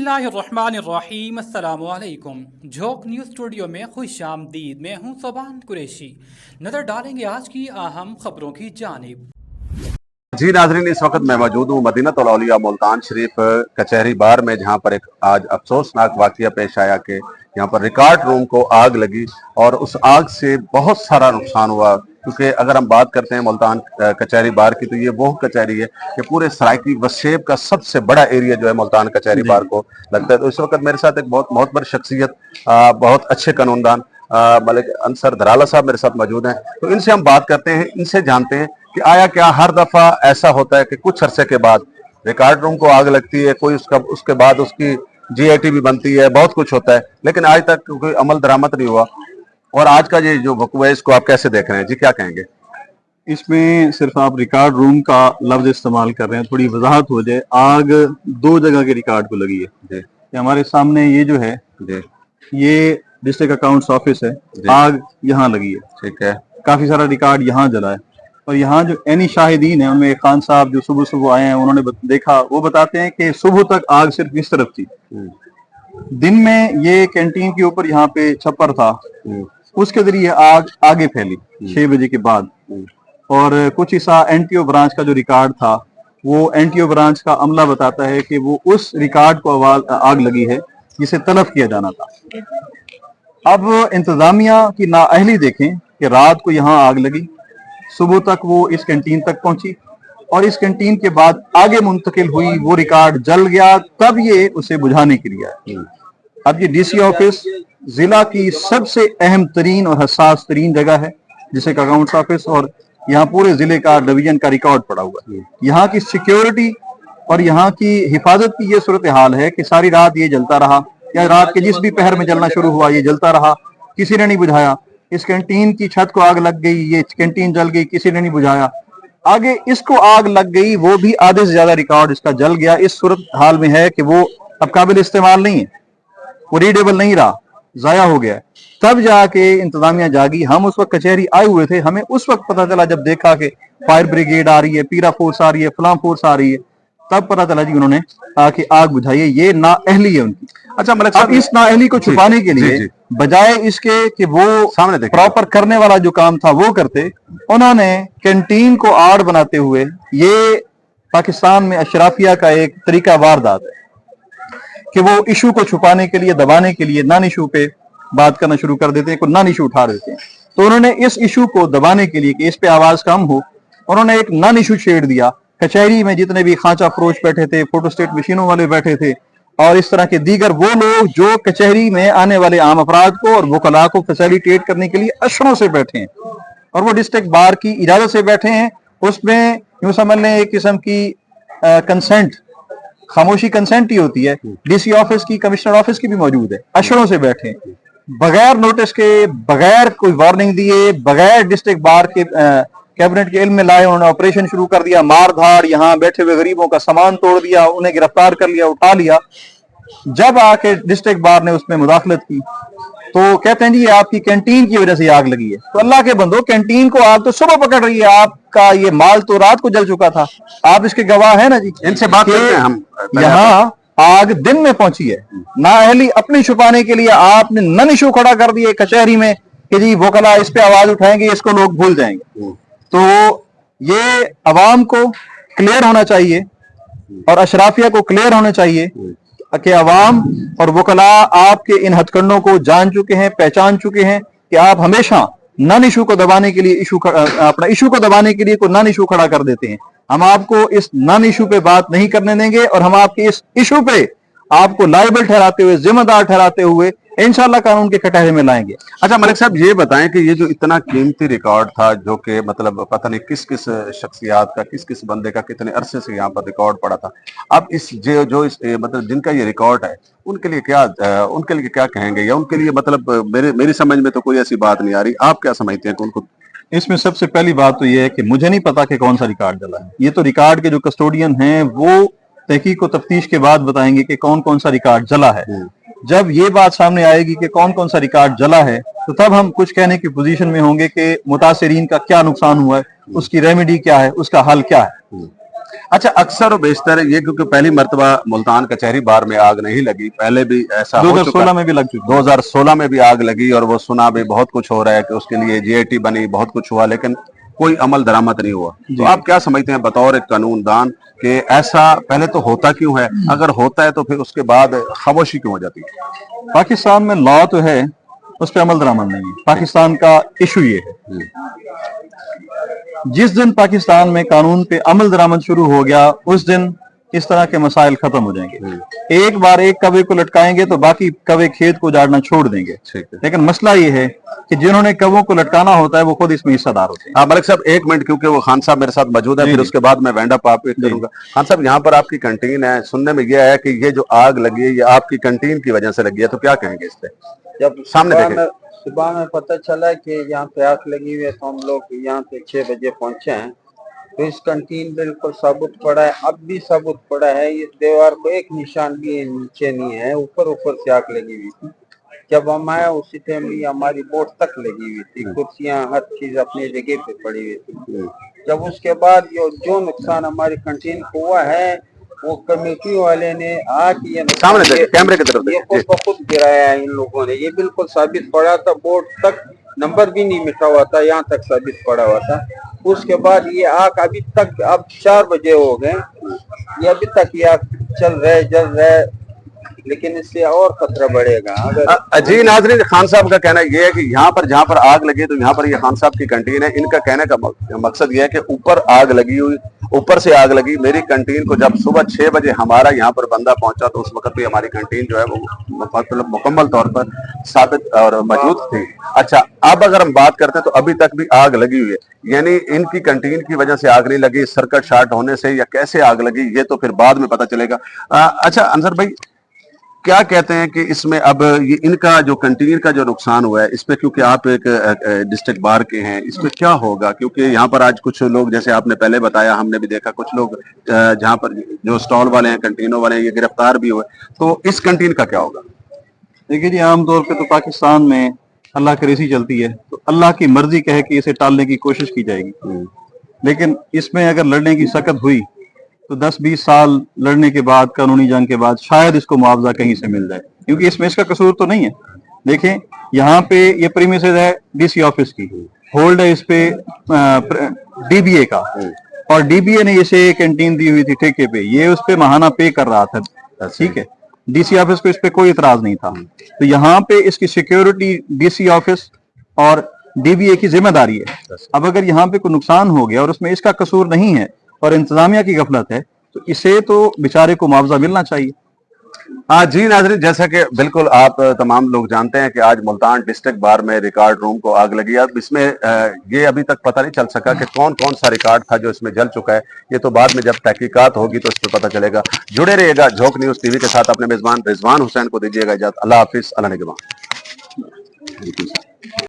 बिस्मिल्लाहिर्रहमानिर्रहीम अस्सलामुअलैकुम। झोंक न्यूज़ स्टूडियो में खुश आमदीद। मैं हूं सोबान कुरैशी। नज़र डालेंगे आज की अहम खबरों की जानिब। जी नाजरीन, इस वक्त मैं मौजूद हूँ मदीनतुल औलिया मुल्तान शरीफ कचहरी बार में, जहाँ पर एक आज अफसोसनाक वाक़या पेश आया कि यहाँ पर रिकॉर्ड रूम को आग लगी और उस आग से बहुत सारा नुकसान हुआ। क्योंकि अगर हम बात करते हैं मुल्तान कचहरी बार की, तो ये वो कचहरी है कि पूरे सराइकी वसेब का सबसे बड़ा एरिया जो है मुल्तान कचहरी बार को लगता है। तो इस वक्त मेरे साथ एक बहुत मोहतबर शख्सियत, बहुत अच्छे कानूनदान मलिक अंसर दराला साहब मेरे साथ मौजूद हैं। तो इनसे हम बात करते हैं, इनसे जानते हैं कि आया क्या हर दफा ऐसा होता है कि कुछ अरसे के बाद रिकॉर्ड रूम को आग लगती है, कोई उसके बाद उसकी जीआईटी भी बनती है, बहुत कुछ होता है, लेकिन आज तक कोई अमल दरामद नहीं हुआ। और आज का ये जो वक़्वा है, इसको आप कैसे देख रहे हैं जी, क्या कहेंगे? इसमें सिर्फ आप रिकॉर्ड रूम का लफ्ज इस्तेमाल कर रहे हैं, थोड़ी वजाहत हो जाए। आग दो जगह के रिकॉर्ड को लगी है। हमारे सामने ये जो है ये डिस्ट्रिक्ट अकाउंट्स ऑफिस है, आग यहाँ लगी है। ठीक है। काफी सारा रिकॉर्ड यहाँ जला है और यहाँ जो एनी शाहिदीन है उनमें खान साहब जो सुबह सुबह आए हैं, उन्होंने देखा, वो बताते हैं कि सुबह तक आग सिर्फ इस तरफ थी। दिन में ये कैंटीन के ऊपर यहाँ पे छप्पर था, उसके जरिए आग आगे फैली 6 बजे के बाद। और कुछ हिस्सा एनटीओ ब्रांच का जो रिकॉर्ड था, वो एनटीओ ब्रांच का अमला बताता है कि वो उस रिकॉर्ड को आग लगी है जिसे तलब किया जाना था। अब इंतजामिया की नाअहली देखें कि रात को यहाँ आग लगी, सुबह तक वो इस कैंटीन तक पहुंची और इस कैंटीन के बाद आगे मुंतकिल हुई, वो रिकॉर्ड जल गया, तब ये उसे बुझाने के लिए आया। अब ये डीसी ऑफिस जिला की सबसे अहम तरीन और हसास तरीन जगह है, जिसे अकाउंट्स ऑफिस, और यहाँ पूरे जिले का डिवीजन का रिकॉर्ड पड़ा हुआ है। यहाँ की सिक्योरिटी और यहाँ की हिफाजत की ये सूरत हाल है कि सारी रात ये जलता रहा, या रात के जिस भी पहर में जलना शुरू हुआ ये जलता रहा, किसी ने नहीं बुझाया। इस कैंटीन की छत को आग लग गई, ये कैंटीन जल गई, किसी ने नहीं बुझाया। आगे इसको आग लग गई, वो भी आधे से ज्यादा रिकॉर्ड इसका जल गया। इस सूरत हाल में है कि वो अब काबिल इस्तेमाल नहीं है, वो रीडेबल नहीं रहा, जाया हो गया। तब जाके इंतजामिया जागी। हम उस वक्त कचहरी आए हुए थे, हमें उस वक्त पता चला जब देखा कि फायर ब्रिगेड आ रही है, पीरा फोर्स आ रही है, फलां फोर्स आ रही है, तब पता चला जी उन्होंने आके आग बुझाई है। ये नाअहली है उनकी। अच्छा मलिक साहब, इस नाअहली को छुपाने के लिए बजाय इसके कि वो सामने प्रॉपर करने वाला जो काम था वो करते, उन्होंने कैंटीन को आड़ बनाते हुए, ये पाकिस्तान में अशराफिया का एक तरीका वारदात है कि वो इशू को छुपाने के लिए, दबाने के लिए नॉन इशू पे बात करना शुरू कर देते हैं, कोई नॉन इशू उठा देते हैं। तो उन्होंने इस इशू को दबाने के लिए कि इस पे आवाज कम हो, उन्होंने एक नॉन इशू छेड़ दिया। कचहरी में जितने भी खांचा फरोश बैठे थे, फोटोस्टेट मशीनों वाले बैठे थे, और इस तरह के दीगर वो लोग जो कचहरी में आने वाले आम अफराद को और वकला को फैसिलिटेट करने के लिए अशरों से बैठे हैं, और वो डिस्ट्रिक्ट बार की इजाजत से बैठे हैं। उसमें यूं समझ लें एक किस्म की कंसेंट, खामोशी कंसेंट ही होती है। डीसी ऑफिस की, कमिश्नर ऑफिस की भी मौजूद है, अशरों से बैठे हैं, बगैर नोटिस के, बगैर कोई वार्निंग दिए, बगैर डिस्ट्रिक्ट बार के कैबिनेट के इल्म में लाए, उन्होंने ऑपरेशन शुरू कर दिया, मार धाड़, यहाँ बैठे हुए गरीबों का सामान तोड़ दिया, उन्हें गिरफ्तार कर लिया, उठा लिया। जब आके डिस्ट्रिक्ट बार ने उसमें मुदाखलत की तो कहते हैं जी ये आपकी कैंटीन की वजह से आग लगी है। तो अल्लाह के बंदो, कैंटीन को आग तो सुबह पकड़ रही है, आपका ये माल तो रात को जल चुका था, आप इसके गवाह है ना जी। इनसे बात करते हैं हम। यहाँ आग दिन में पहुंची है, नाअहली अपनी छुपाने के लिए आपने नन इशू खड़ा कर दिए कचहरी में कि जी वकला इस पे आवाज उठाएंगे, इसको लोग भूल जाएंगे। तो ये अवाम को क्लियर होना चाहिए और अशराफिया को क्लियर होना चाहिए कि अवाम और वकला आपके इन हथकंडों को जान चुके हैं, पहचान चुके हैं कि आप हमेशा नॉन इशू को दबाने के लिए अपना इशू को दबाने के लिए कोई नॉन इशू खड़ा कर देते हैं। हम आपको इस नॉन इशू पे बात नहीं करने देंगे और हम आपके इस इशू पे आपको लायबल ठहराते हुए, जिम्मेदार ठहराते हुए इंशाल्लाह कानून के कटहरे में लाएंगे। अच्छा मलिक साहब, ये बताएं कि ये जो इतना कीमती रिकॉर्ड था, जो कि मतलब पता नहीं किस किस शख्सियात का, किस किस बंदे का कितने अरसे से यहाँ पर रिकॉर्ड पड़ा था, अब इस जो इस मतलब जिनका ये रिकॉर्ड है, उनके लिए क्या कहेंगे, या उनके लिए मतलब मेरी समझ में तो कोई ऐसी बात नहीं आ रही। आप क्या समझते हैं कि उनको? इसमें सबसे पहली बात तो ये है कि मुझे नहीं पता कि कौन सा रिकॉर्ड जला है। ये तो रिकॉर्ड के जो कस्टोडियन हैं वो तहकीक और तफ्तीश के बाद बताएंगे कि कौन कौन सा रिकॉर्ड जला है। जब ये बात सामने आएगी कि कौन कौन सा रिकॉर्ड जला है, तो तब हम कुछ कहने की पोजीशन में होंगे कि मुतासिरीन का क्या नुकसान हुआ है, उसकी रेमेडी क्या है, उसका हल क्या है। अच्छा, अक्सर और बेशतर ये क्योंकि पहली मर्तबा मुल्तान कचहरी बार में आग नहीं लगी, पहले भी ऐसा हो चुका, 2016 में भी लग चुकी 2016 में भी आग लगी और वो सुना भी बहुत कुछ हो रहा है कि उसके लिए जीएटी बनी, बहुत कुछ हुआ, लेकिन कोई अमल दरामद नहीं हुआ। तो आप क्या समझते हैं बतौर एक कानूनदान कि ऐसा पहले तो होता क्यों है, अगर होता है तो फिर उसके बाद खामोशी क्यों हो जाती है? पाकिस्तान में लॉ तो है, उस पर अमल दरामद नहीं है। पाकिस्तान का इशू ये है, जिस दिन पाकिस्तान में कानून पे अमल दरामद शुरू हो गया उस दिन इस तरह के मसाइल खत्म हो जाएंगे। एक बार एक कौवे को लटकाएंगे तो बाकी कौवे खेत को उजाड़ना छोड़ देंगे। ठीक है। लेकिन मसला ये है कि जिन्होंने कौवों को लटकाना होता है वो खुद इसमें हिस्सेदार होते हैं। हाँ मलिक साहब, एक मिनट, क्योंकि वो खान साहब मेरे साथ मौजूद है, फिर उसके बाद मैं वेंड अप आप करूंगा। खान साहब, यहाँ पर आपकी कंटीन है, सुनने में यह है कि ये जो आग लगी है ये आपकी कंटीन की वजह से लगी है, तो क्या कहेंगे इस पे? जब सामने देखें। सुबह में पता चला कि यहाँ पे आग लगी हुई है तो हम लोग यहाँ पे 6 बजे पहुंचे हैं, तो इस कंटीन बिल्कुल साबुत पड़ा है, अब भी साबुत पड़ा है। इस दीवार को एक निशान भी नीचे नहीं है, ऊपर से आग लगी हुई थी। जब हम आए उसी टाइम भी हमारी बोर्ड तक लगी हुई थी, कुर्सियां हर चीज अपनी जगह पे पड़ी हुई थी। जब उसके बाद जो नुकसान हमारी कंटीन को हुआ है वो कमेटी वाले ने आके ये सामने देखें, कैमरे की तरफ ये देखें। खुद गिराया है इन लोगों ने। ये बिल्कुल साबित पड़ा था, बोर्ड तक नंबर भी नहीं मिटा हुआ था, यहाँ तक साबित पड़ा हुआ था। उसके बाद ये आग अभी तक, अब 4 बजे हो गए, ये अभी तक ये आग जल रहा है, लेकिन इससे और खतरा बढ़ेगा। अगर जी नाजरीन, खान साहब का कहना यह है कि यहाँ पर जहाँ पर आग लगी तो यहाँ पर ये खान साहब की कंटीन है। इनका कहने का मकसद यह है कि ऊपर आग लगी हुई, ऊपर से आग लगी मेरी कंटीन को। जब सुबह 6 बजे हमारा यहाँ पर बंदा पहुंचा तो उस वक्त भी हमारी कंटीन जो है वो मतलब मुकम्मल तौर पर साबित और मौजूद थी। अच्छा, अब अगर हम बात करते हैं तो अभी तक भी आग लगी हुई है, यानी इनकी कंटीन की वजह से आग नहीं लगी, सर्किट शॉर्ट होने से या कैसे आग लगी ये तो फिर बाद में पता चलेगा। अच्छा अंसर भाई, क्या कहते हैं कि इसमें अब ये इनका जो कंटीन का जो नुकसान हुआ है इस पे, क्योंकि आप एक डिस्ट्रिक्ट बार के हैं, इस पे क्या होगा? क्योंकि यहाँ पर आज कुछ लोग, जैसे आपने पहले बताया, हमने भी देखा कुछ लोग जहाँ पर जो स्टॉल वाले हैं, कंटीनों वाले हैं, ये गिरफ्तार भी हुए, तो इस कंटीन का क्या होगा? देखिए जी, आमतौर पे तो पाकिस्तान में अल्लाह की रेसी चलती है, तो अल्लाह की मर्जी कहे कि इसे टालने की कोशिश की जाएगी। लेकिन इसमें अगर लड़ने की सकत हुई तो 10-20 साल लड़ने के बाद, कानूनी जंग के बाद शायद इसको मुआवजा कहीं से मिल जाए, क्योंकि इसमें इसका कसूर तो नहीं है। देखें, यहाँ पे ये प्रीमिसेस है डीसी ऑफिस की, होल्ड है इस पे डीबीए का, और डीबीए ने इसे कैंटीन दी हुई थी ठेके पे, ये उस पे माहाना पे कर रहा था। ठीक है, डीसी ऑफिस को इस पे कोई इतराज नहीं था। तो यहाँ पे इसकी सिक्योरिटी डीसी ऑफिस और डीबीए की जिम्मेदारी है। अब अगर यहाँ पे कोई नुकसान हो गया और उसमें इसका कसूर नहीं है और इंतजामिया की गफलत है, तो इसे तो बेचारे को मुआवजा मिलना चाहिए। हाँ जी नाज़रीन, जैसा कि बिल्कुल आप तमाम लोग जानते हैं कि आज मुल्तान डिस्ट्रिक्ट बार में रिकॉर्ड रूम को आग लगी। अब इसमें ये अभी तक पता नहीं चल सका कि कौन कौन सा रिकॉर्ड था जो इसमें जल चुका है। ये तो बाद में जब तहकीकात होगी तो इस पर पता चलेगा। जुड़े रहिएगा झोंक न्यूज़ टीवी के साथ। अपने मेजबान रिजवान हुसैन को दीजिएगा इजाजत। अल्लाह हाफिज, अल्लाह निगहबान।